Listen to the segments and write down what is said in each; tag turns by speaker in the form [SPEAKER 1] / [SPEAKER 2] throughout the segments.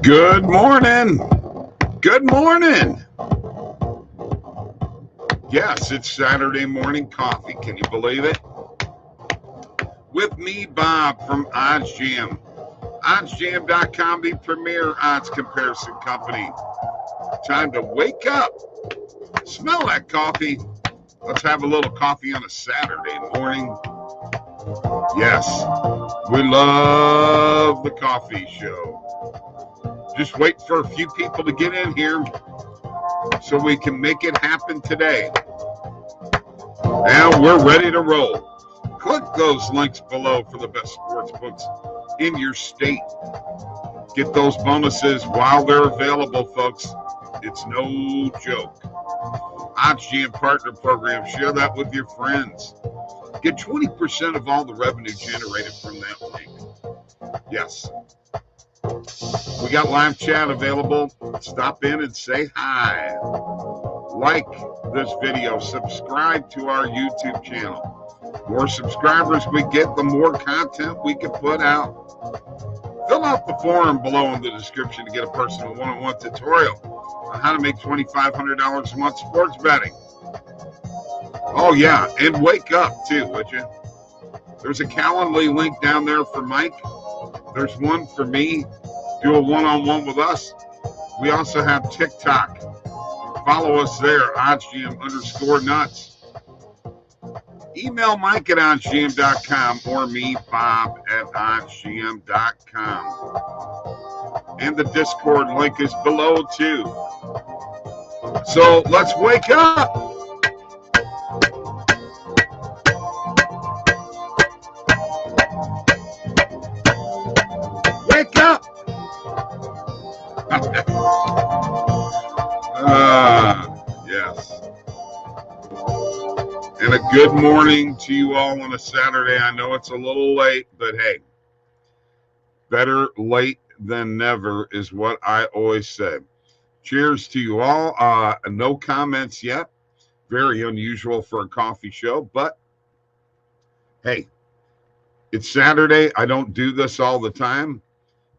[SPEAKER 1] Good morning. Good morning. Yes, it's Saturday morning coffee. Can you believe it? With me, Bob from OddsJam. OddsJam.com, the premier odds comparison company. Time to wake up. Smell that coffee. Let's have a little coffee on a Saturday morning. Yes, we love the coffee show. Just wait for a few people to get in here so we can make it happen today. Now we're ready to roll. Click those links below for the best sports books in your state. Get those bonuses while they're available, folks. It's no joke. OddsJam Partner Program. Share that with your friends. Get 20% of all the revenue generated from that link. Yes. We got live chat available. Stop in and say hi. Like this video. Subscribe to our YouTube channel. The more subscribers we get, the more content we can put out. Fill out the form below in the description to get a personal one-on-one tutorial on how to make $2,500 a month sports betting. Oh, yeah, and wake up, too, would you? There's a Calendly link down there for Mike. There's one for me. Do a one-on-one with us. We also have TikTok. Follow us there, OddsJam_nuts. Email Mike at OddsJam.com or me, Bob, at OddsJam.com. And the Discord link is below, too. So let's wake up. Wake up. Yes. And a good morning to you all on a Saturday. I know it's a little late, but hey, better late than never is what I always say. Cheers to you all. No comments yet. Very unusual for a coffee show, but hey, it's Saturday. I don't do this all the time.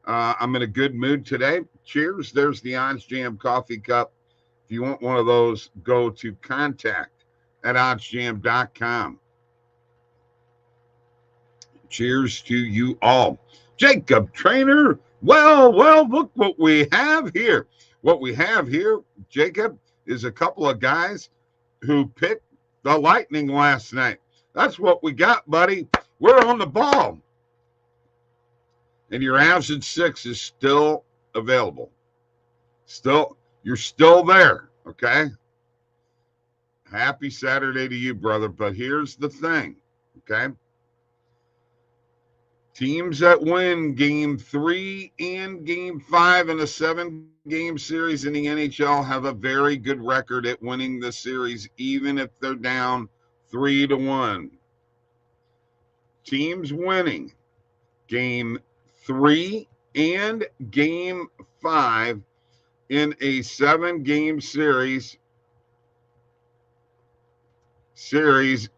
[SPEAKER 1] I'm in a good mood today. Cheers. There's the OddsJam coffee cup. If you want one of those, go to contact at OddsJam.com. Cheers to you all. Jacob Trainer. Well, look what we have here. What we have here, Jacob, is a couple of guys who picked the Lightning last night. That's what we got, buddy. We're on the ball. And your Avs at 6 is still available. You're still there, okay? Happy Saturday to you, brother. But here's the thing, okay? Teams that win Game 3 and Game 5 in a 7-game series in the NHL have a very good record at winning the series, even if they're down 3-1. Teams winning Game 3 and Game 5 in a 7-game series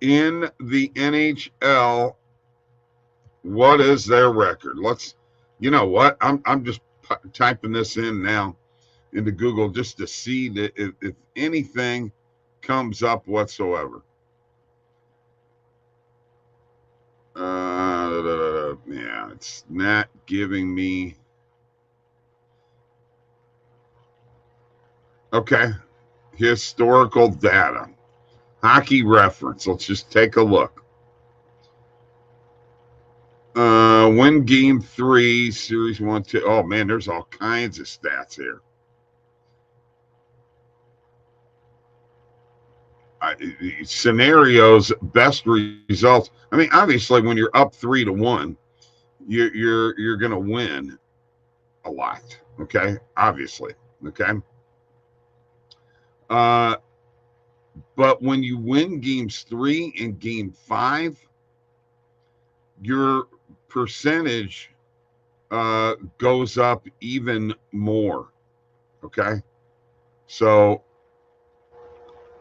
[SPEAKER 1] in the NHL. What is their record? You know what? I'm just typing this in now into Google just to see that if anything comes up whatsoever. Yeah, it's not giving me. Okay, historical data, hockey reference. Let's just take a look. Win Game 3, Series 1, 2. Oh man, there's all kinds of stats here. Scenarios, best results. I mean, obviously, when you're up 3-1, you're gonna win a lot. Okay, obviously. Okay. But when you win Games 3 and Game 5, your percentage goes up even more. Okay, so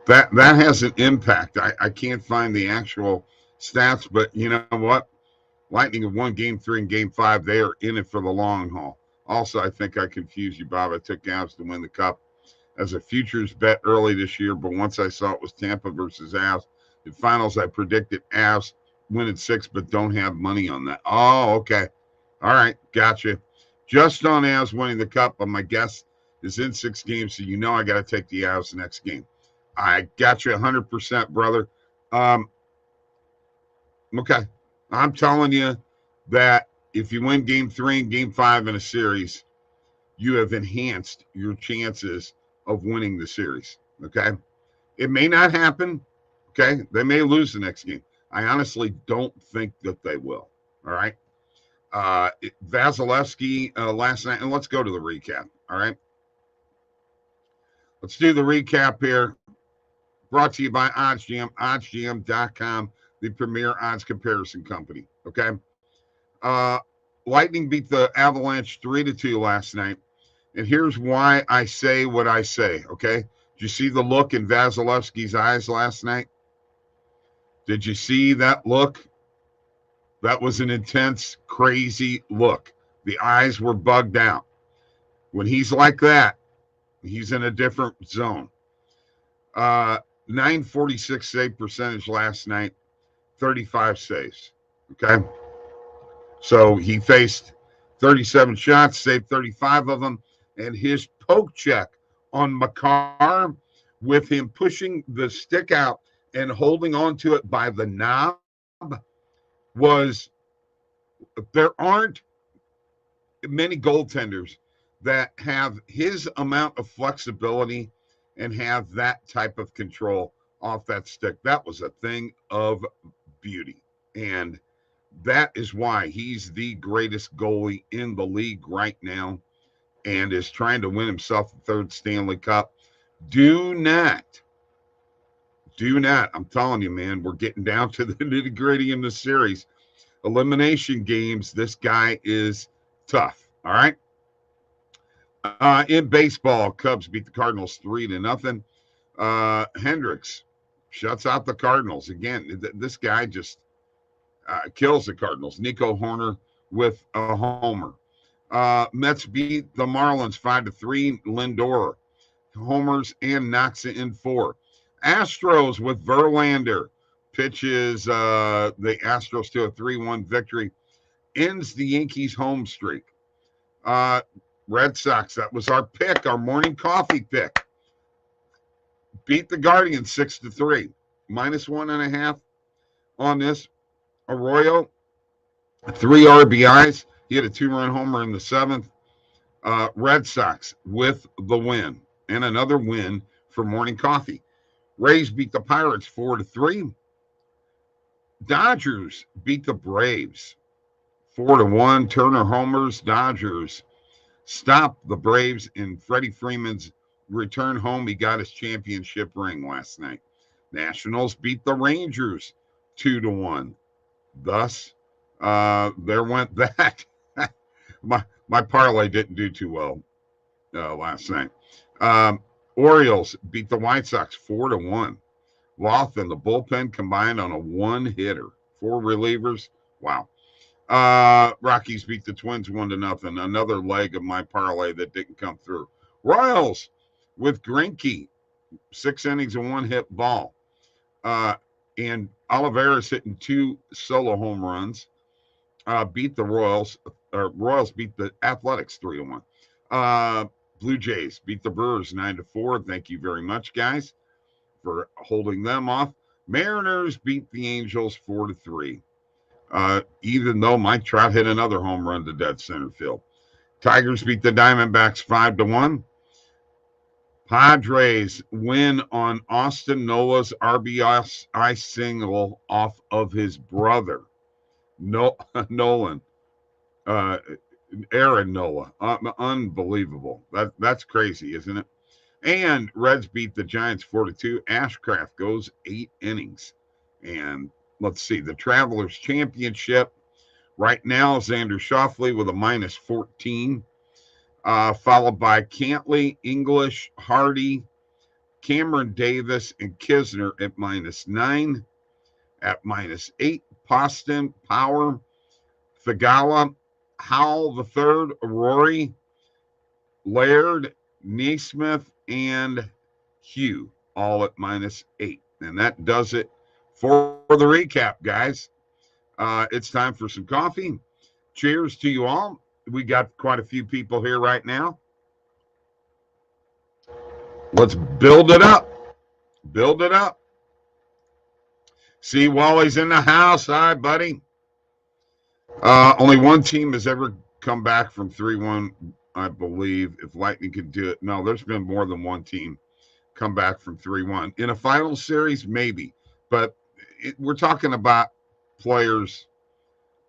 [SPEAKER 1] that has an impact. I can't find the actual stats, but you know what? Lightning have won Game 3 and Game 5. They are in it for the long haul. Also, I think I confused you, Bob. I took Avs to win the Cup as a futures bet early this year, but once I saw it was Tampa versus Avs, in finals I predicted Avs winning 6, but don't have money on that. Oh, okay. All right, gotcha. Just on Avs winning the Cup, but my guess is in 6 games, so you know I got to take the Avs next game. I got you 100%, brother. Okay. I'm telling you that if you win game 3 and game 5 in a series, you have enhanced your chances of winning the series. Okay. It may not happen. Okay. They may lose the next game. I honestly don't think that they will. All right. Vasilevsky last night, and let's go to the recap. All right. Let's do the recap here. Brought to you by OddsJam, oddsjam.com, the premier odds comparison company. Okay. Lightning beat the Avalanche 3-2 last night. And here's why I say what I say, okay? Did you see the look in Vasilevsky's eyes last night? Did you see that look? That was an intense, crazy look. The eyes were bugged out. When he's like that, he's in a different zone. 946 save percentage last night, 35 saves, okay? So he faced 37 shots, saved 35 of them, and his poke check on Makar with him pushing the stick out and holding on to it by the knob was, there aren't many goaltenders that have his amount of flexibility and have that type of control off that stick. That was a thing of beauty. And that is why he's the greatest goalie in the league right now and is trying to win himself the 3rd Stanley Cup. Do not, I'm telling you, man, we're getting down to the nitty-gritty in the series. Elimination games, this guy is tough, all right? In baseball, Cubs beat the Cardinals 3-0. Hendricks shuts out the Cardinals. Again, this guy just kills the Cardinals. Nico Horner with a homer. Mets beat the Marlins 5-3. Lindor homers and knocks it in 4. Astros with Verlander pitches the Astros to a 3-1 victory. Ends the Yankees' home streak. Red Sox, that was our pick, our morning coffee pick. Beat the Guardians 6-3. -1.5 on this. Arroyo, 3 RBIs. He had a 2-run homer in the 7th. Red Sox with the win. And another win for morning coffee. Rays beat the Pirates 4-3. Dodgers beat the Braves 4-1. Turner homers. Dodgers stop the Braves in Freddie Freeman's return home. He got his championship ring last night. Nationals beat the Rangers 2-1. Thus, there went that. my parlay didn't do too well last night. Orioles beat the White Sox 4-1. Loth and the bullpen combined on a 1-hitter. 4 relievers. Wow. Rockies beat the Twins 1-0. Another leg of my parlay that didn't come through. Royals with Greinke, 6 innings and 1-hit ball. And Oliveira's hitting 2 solo home runs. Beat the Royals. Royals beat the Athletics 3-1. Blue Jays beat the Brewers 9-4. Thank you very much, guys, for holding them off. Mariners beat the Angels 4-3. Even though Mike Trout hit another home run to dead center field. Tigers beat the Diamondbacks 5-1. Padres win on Austin Nola's RBI single off of his brother, Nolan. Aaron Nola. Unbelievable. That's crazy, isn't it? And Reds beat the Giants 4-2. Ashcraft goes 8 innings. And let's see, the Travelers Championship. Right now, Xander Schauffele with a -14. Followed by Cantley, English, Hardy, Cameron Davis, and Kisner at -9. At -8, Poston, Power, Thigala, Howell III, Rory, Laird, Neesmith, and Hugh, all at -8. And that does it for the recap, guys. It's time for some coffee. Cheers to you all. We got quite a few people here right now. Let's build it up. Build it up. See, Wally's in the house. Hi, buddy. Only one team has ever come back from 3-1, I believe. If Lightning could do it. No, there's been more than one team come back from 3-1. In a final series, maybe. But we're talking about players,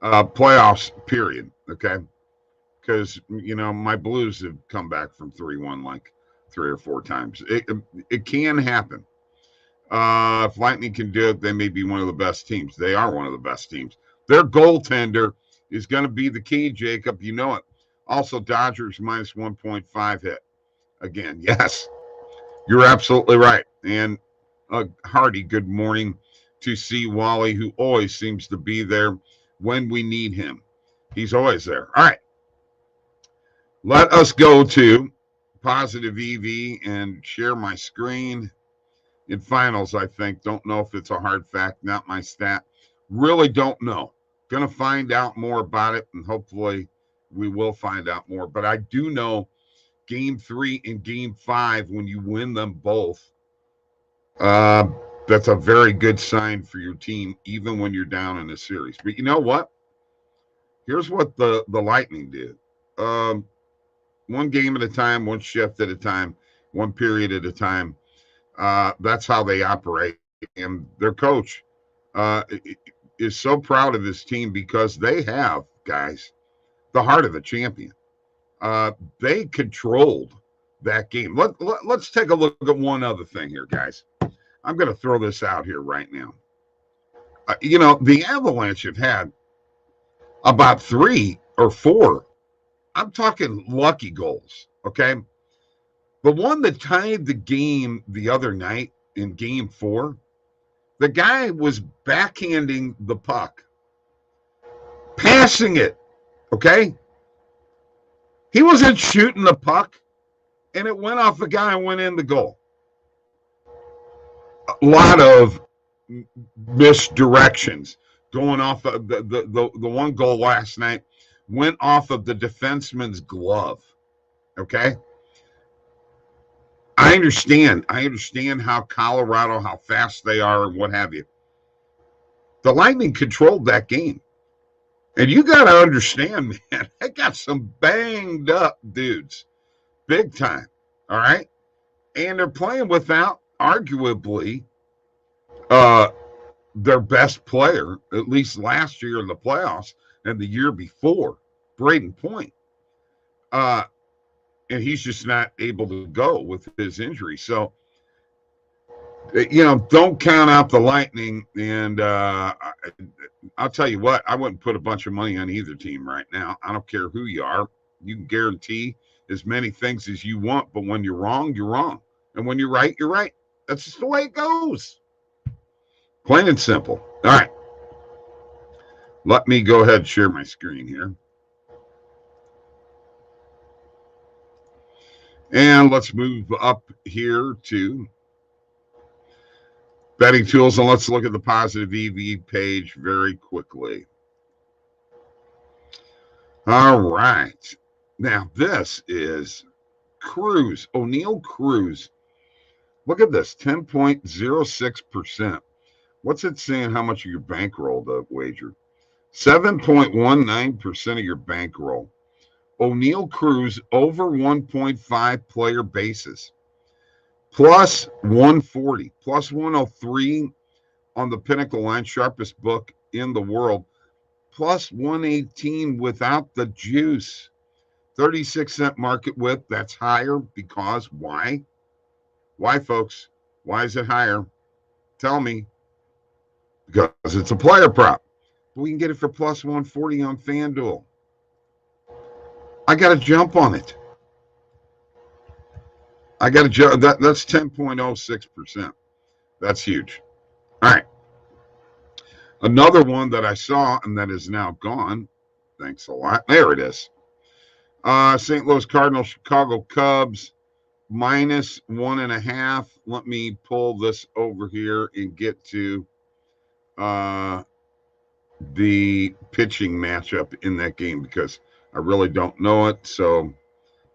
[SPEAKER 1] playoffs, period. Okay? Because, my Blues have come back from 3-1 like 3 or 4 times. It can happen. If Lightning can do it, they may be one of the best teams. They are one of the best teams. Their goaltender is going to be the key, Jacob. You know it. Also, Dodgers -1.5 hit. Again, yes, you're absolutely right. And hearty good morning to see Wally, who always seems to be there when we need him. He's always there. All right. Let us go to Positive EV and share my screen. In finals, I think. Don't know if it's a hard fact, not my stat. Really don't know. Going to find out more about it, and hopefully we will find out more. But I do know Game 3 and Game 5, when you win them both, that's a very good sign for your team, even when you're down in a series. But you know what? Here's what the Lightning did. One game at a time, one shift at a time, one period at a time. That's how they operate. And their coach is so proud of his team because they have, guys, the heart of a champion. They controlled that game. Let's take a look at one other thing here, guys. I'm going to throw this out here right now. The Avalanche have had about 3 or 4, I'm talking lucky goals, okay? The one that tied the game the other night in Game 4, the guy was backhanding the puck, passing it, okay? He wasn't shooting the puck, and it went off the guy and went in the goal. A lot of misdirections going off of the one goal last night went off of the defenseman's glove, okay? I understand how Colorado, how fast they are and what have you. The Lightning controlled that game. And you got to understand, man, they got some banged up dudes. Big time. All right? And they're playing without, arguably, their best player, at least last year in the playoffs and the year before, Braden Point. And he's just not able to go with his injury. So, don't count out the Lightning. And I'll tell you what, I wouldn't put a bunch of money on either team right now. I don't care who you are. You can guarantee as many things as you want, but when you're wrong, you're wrong. And when you're right, you're right. That's just the way it goes. Plain and simple. All right. Let me go ahead and share my screen here. And let's move up here to betting tools, and let's look at the Positive EV page very quickly. All right. Now, this is Cruz, O'Neill Cruz. Look at this, 10.06%. What's it saying how much of your bankroll to wager? 7.19% of your bankroll. O'Neill Cruz over 1.5 player basis. Plus 140, plus 103 on the Pinnacle line, sharpest book in the world. Plus 118 without the juice. 36-cent market width. That's higher because why? Why, folks? Why is it higher? Tell me. Because it's a player prop. We can get it for plus 140 on FanDuel. I got to jump on it. I got to jump. That's 10.06%. That's huge. All right. Another one that I saw and that is now gone. Thanks a lot. There it is. St. Louis Cardinals, Chicago Cubs, -1.5. Let me pull this over here and get to the pitching matchup in that game because I really don't know it. So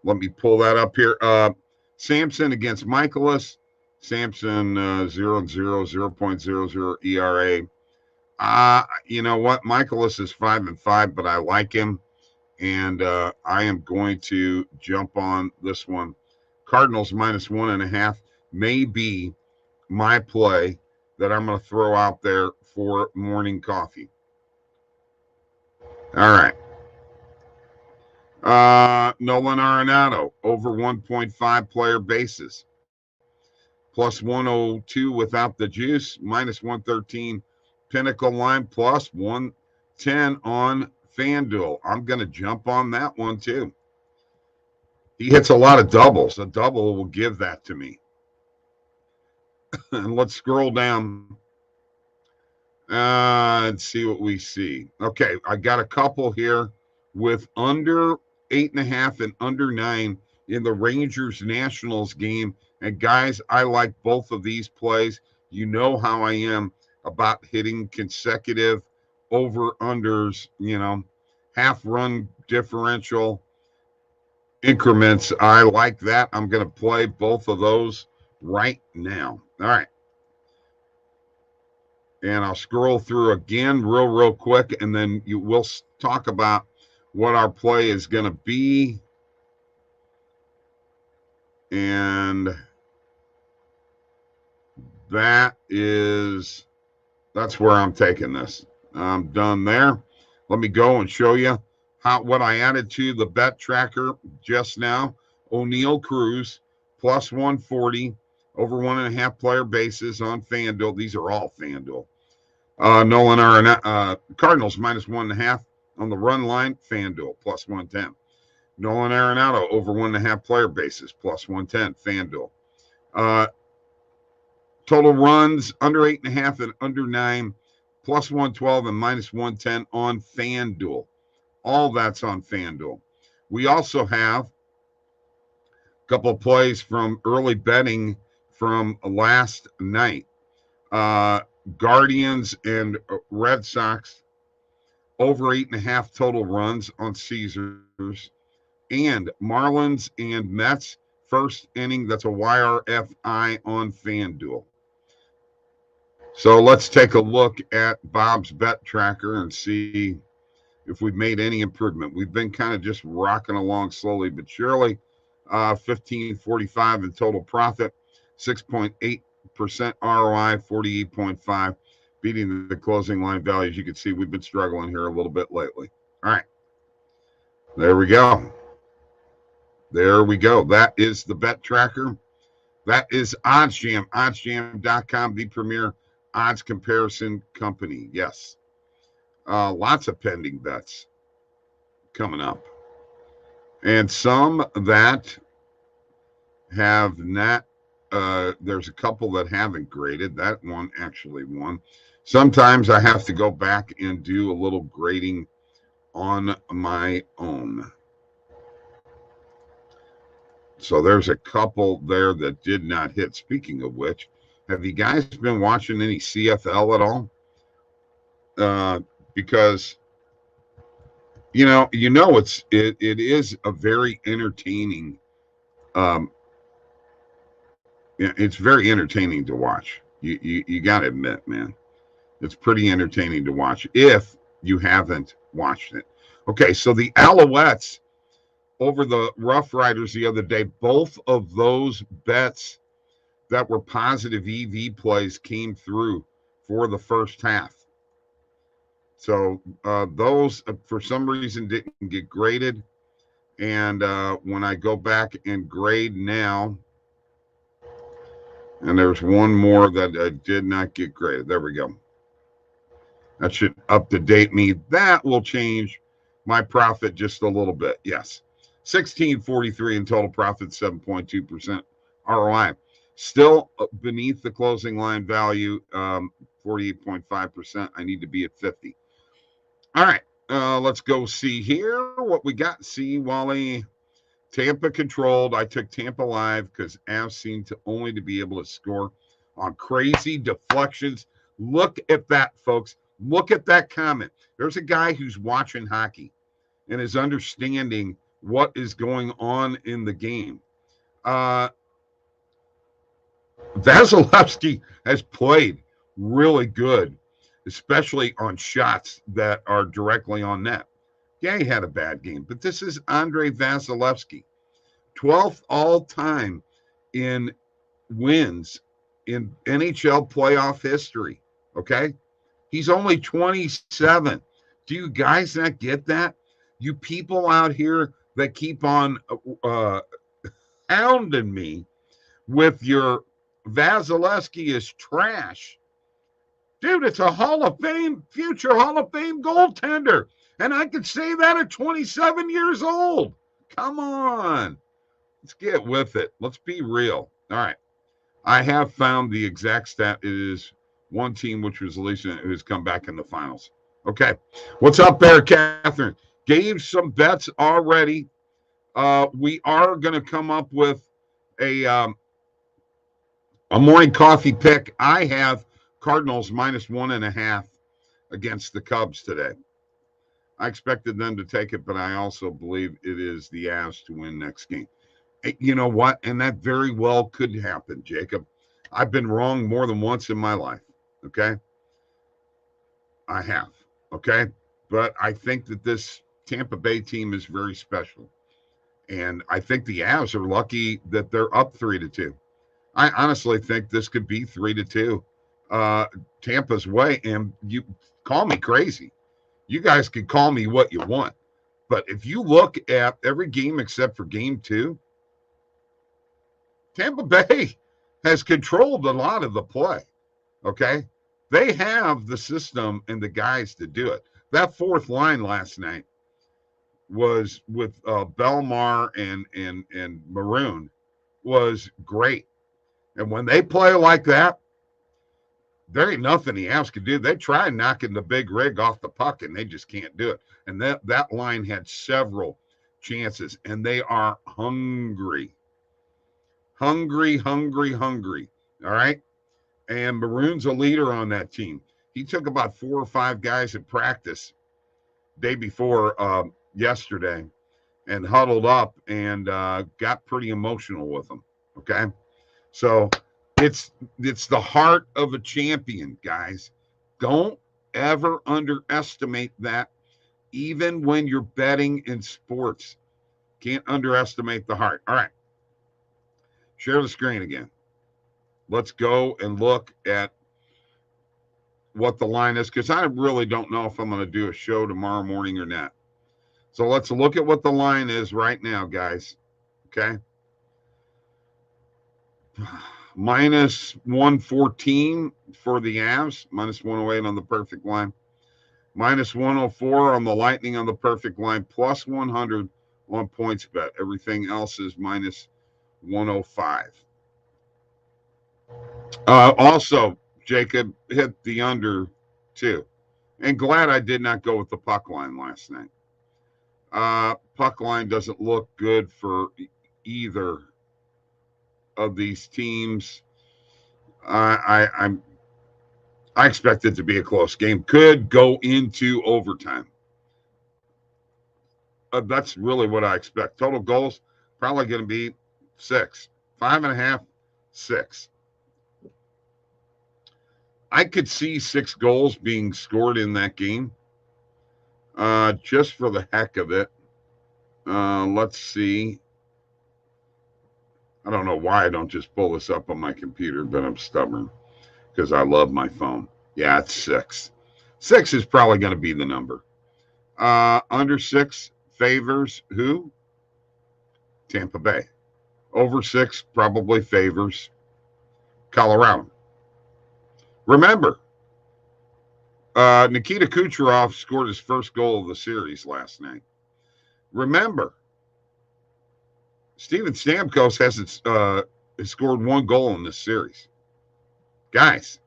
[SPEAKER 1] let me pull that up here. Sampson against Michaelis. Sampson 0-0, 0.00 ERA. You know what? Michaelis is 5-5, but I like him. And I am going to jump on this one. Cardinals -1.5 may be my play that I'm going to throw out there for morning coffee. All right. Nolan Arenado over 1.5 player bases. +102 without the juice. -113 Pinnacle line. +110 on FanDuel. I'm going to jump on that one too. He hits a lot of doubles. A double will give that to me. And let's scroll down and see what we see. Okay, I got a couple here with under 8.5 and under 9 in the Rangers Nationals game. And guys, I like both of these plays. You know how I am about hitting consecutive over-unders, half run differential increments. I like that. I'm going to play both of those right now. All right. And I'll scroll through again real quick, and then we'll talk about what our play is going to be. And that's where I'm taking this. I'm done there. Let me go and show you what I added to the bet tracker just now. O'Neill Cruz +140 over 1.5 player bases on FanDuel. These are all FanDuel. Nolan Arenado, Cardinals -1.5 on the run line. FanDuel +110. Nolan Arenado over 1.5 player bases +110. FanDuel. Total runs under 8.5 and under 9 +112 and -110 on FanDuel. All that's on FanDuel. We also have a couple of plays from early betting from last night. Guardians and Red Sox over 8.5 total runs on Caesars, and Marlins and Mets first inning. That's a YRFI on FanDuel. So let's take a look at Bob's bet tracker and see if we've made any improvement. We've been kind of just rocking along slowly but surely. 1545 in total profit, 6.8% ROI, 48.5, beating the closing line value. As you can see, we've been struggling here a little bit lately. All right. There we go. There we go. That is the bet tracker. That is OddsJam, oddsjam.com, the premier odds comparison company. Yes. Lots of pending bets coming up. And some that have not, there's a couple that haven't graded. That one actually won. Sometimes I have to go back and do a little grading on my own. So there's a couple there that did not hit. Speaking of which, have you guys been watching any CFL at all? Because it is a very entertaining. It's very entertaining to watch. You got to admit, man, it's pretty entertaining to watch if you haven't watched it. Okay, so the Alouettes over the Rough Riders the other day, both of those bets that were positive EV plays came through for the first half. So those, for some reason, didn't get graded. And when I go back and grade now, and there's one more that I did not get graded. There we go. That should up-to-date me. That will change my profit just a little bit. Yes. 1643 in total profit, 7.2% ROI. Still beneath the closing line value, 48.5%. I need to be at 50. All right. Let's go see here what we got. See, Wally. Tampa controlled. I took Tampa live because Avs seem to only to be able to score on crazy deflections. Look at that, folks. Look at that comment. There's a guy who's watching hockey and is understanding what is going on in the game. Vasilevsky has played really good, especially on shots that are directly on net. Yeah, he had a bad game, but this is Andrei Vasilevsky, 12th all-time in wins in NHL playoff history, okay? He's only 27. Do you guys not get that? You people out here that keep on hounding me with your Vasilevsky is trash. Dude, it's a Hall of Fame, future Hall of Fame goaltender. And I could say that at 27 years old. Come on. Let's get with it. Let's be real. All right. I have found the exact stat. It is one team, which was Alicia, who's come back in the finals. Okay. What's up there, Catherine? Gave some bets already. We are going to come up with a morning coffee pick. I have Cardinals -1.5 against the Cubs today. I expected them to take it, but I also believe it is the Avs to win next game. You know what? And that very well could happen, Jacob. I've been wrong more than once in my life. Okay. I have. Okay. But I think that this Tampa Bay team is very special. And I think the Avs are lucky that they're up 3-2. I honestly think this could be 3-2 Tampa's way. And you call me crazy. You guys can call me what you want. But if you look at every game except for game 2, Tampa Bay has controlled a lot of the play, okay? They have the system and the guys to do it. That fourth line last night was with Belmar and Maroon was great. And when they play like that, there ain't nothing the Avs can do. They try knocking the big rig off the puck, and they just can't do it. And that line had several chances, and they are hungry. Hungry. All right. And Maroon's a leader on that team. He took about 4 or 5 guys at practice day before yesterday and huddled up and got pretty emotional with them. Okay. So it's the heart of a champion, guys. Don't ever underestimate that, even when you're betting in sports. Can't underestimate the heart. All right. Share the screen again. Let's go and look at what the line is, because I really don't know if I'm going to do a show tomorrow morning or not. So let's look at what the line is right now, guys. Okay. -114 for the Avs, -108 on the perfect line, -104 on the Lightning on the perfect line, +100 on points bet. Everything else is -105. Also, Jacob hit the under too. And glad I did not go with the puck line last night. Puck line doesn't look good for either of these teams. I expect it to be a close game. Could go into overtime. That's really what I expect. Total goals probably going to be 6, 5.5, 6. I could see 6 goals being scored in that game, just for the heck of it. Let's see. I don't know why I don't just pull this up on my computer, but I'm stubborn because I love my phone. Yeah, it's 6. 6 is probably going to be the number. Under 6 favors who? Tampa Bay. Over 6 probably favors Colorado. Remember, Nikita Kucherov scored his first goal of the series last night. Remember, Steven Stamkos has scored 1 goal in this series. Guys,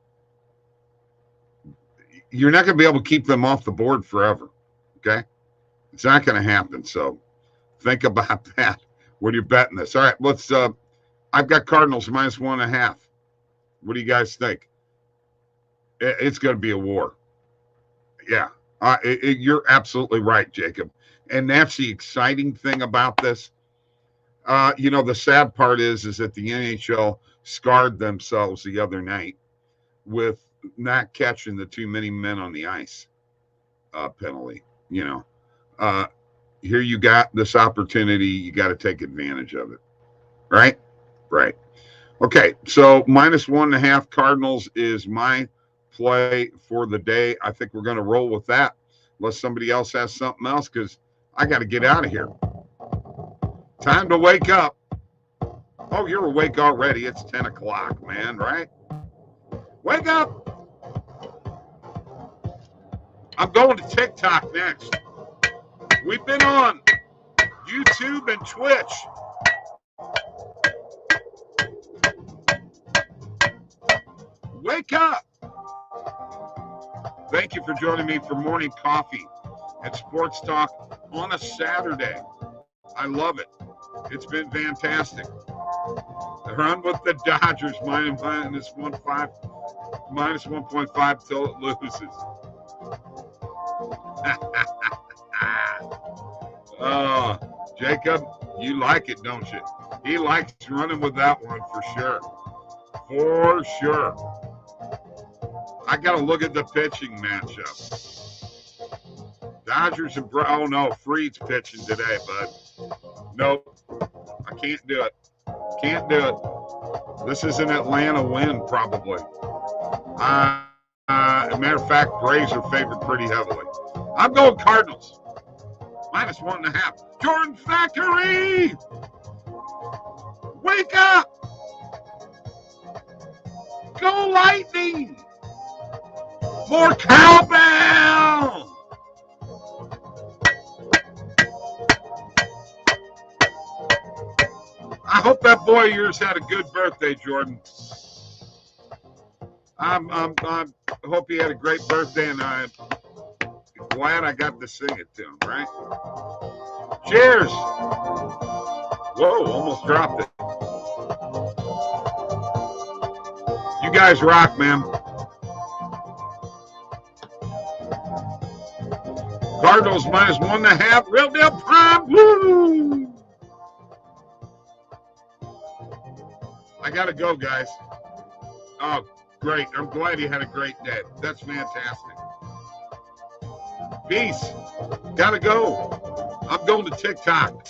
[SPEAKER 1] you're not going to be able to keep them off the board forever. Okay? It's not going to happen. So think about that when you're betting this. All right, let's. I've got Cardinals -1.5. What do you guys think? It's going to be a war. Yeah, you're absolutely right, Jacob. And that's the exciting thing about this. The sad part is that the NHL scarred themselves the other night with not catching the too many men on the ice penalty. Here you got this opportunity. You got to take advantage of it. Right? Right. Okay. So -1.5 Cardinals is my play for the day. I think we're going to roll with that unless somebody else has something else because I got to get out of here. Time to wake up. Oh, you're awake already. It's 10 o'clock, man, right? Wake up. I'm going to TikTok next. We've been on YouTube and Twitch. Wake up. Thank you for joining me for morning coffee and sports talk on a Saturday. I love it. It's been fantastic. The run with the Dodgers -1.5 till it loses. Jacob, you like it, don't you? He likes running with that one for sure. For sure. I got to look at the pitching matchup. Dodgers and oh no, Fried's pitching today, bud. Nope. I can't do it. Can't do it. This is an Atlanta win, probably. As a matter of fact, Braves are favored pretty heavily. I'm going Cardinals. -1.5. Jordan Thackeray! Wake up! Go Lightning! More cowbell! I hope that boy of yours had a good birthday, Jordan. I hope he had a great birthday, and I'm glad I got to sing it to him, right? Cheers! Whoa, almost dropped it. You guys rock, man. Cardinals -1.5. Real deal prime. Woo! I got to go, guys. Oh, great. I'm glad you had a great day. That's fantastic. Peace. Got to go. I'm going to TikTok.